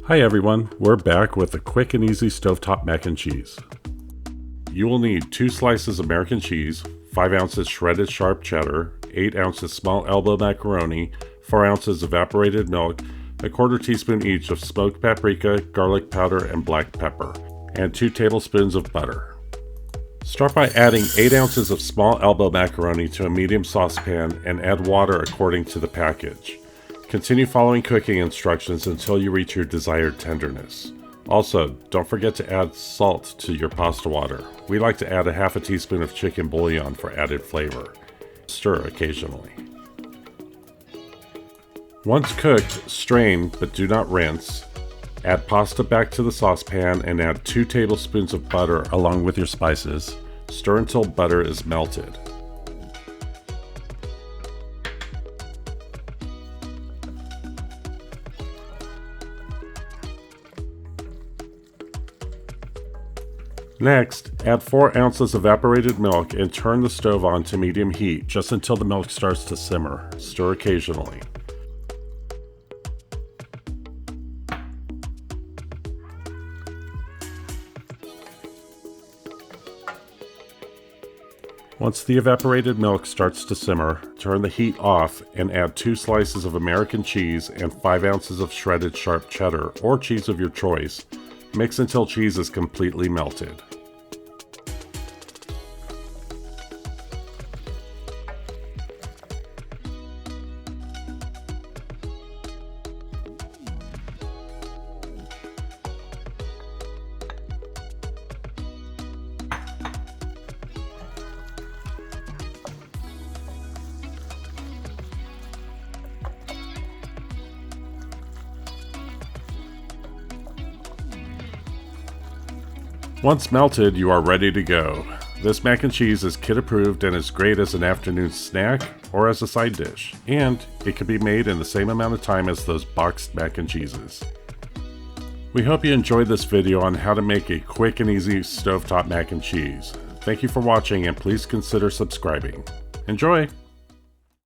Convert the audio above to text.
Hi everyone, we're back with a quick and easy stovetop mac and cheese. You will need 2 slices American cheese, 5 ounces shredded sharp cheddar, 8 ounces small elbow macaroni, 4 ounces evaporated milk, a quarter teaspoon each of smoked paprika, garlic powder, and black pepper, and 2 tablespoons of butter. Start by adding 8 ounces of small elbow macaroni to a medium saucepan and add water according to the package. Continue following cooking instructions until you reach your desired tenderness. Also, don't forget to add salt to your pasta water. We like to add a half a teaspoon of chicken bouillon for added flavor. Stir occasionally. Once cooked, strain but do not rinse. Add pasta back to the saucepan and add 2 tablespoons of butter along with your spices. Stir until butter is melted. Next, add 4 ounces evaporated milk and turn the stove on to medium heat just until the milk starts to simmer. Stir occasionally. Once the evaporated milk starts to simmer, turn the heat off and add 2 slices of American cheese and 5 ounces of shredded sharp cheddar or cheese of your choice. Mix until cheese is completely melted. Once melted, you are ready to go. This mac and cheese is kid approved and is great as an afternoon snack or as a side dish, and it can be made in the same amount of time as those boxed mac and cheeses. We hope you enjoyed this video on how to make a quick and easy stovetop mac and cheese. Thank you for watching and please consider subscribing. Enjoy!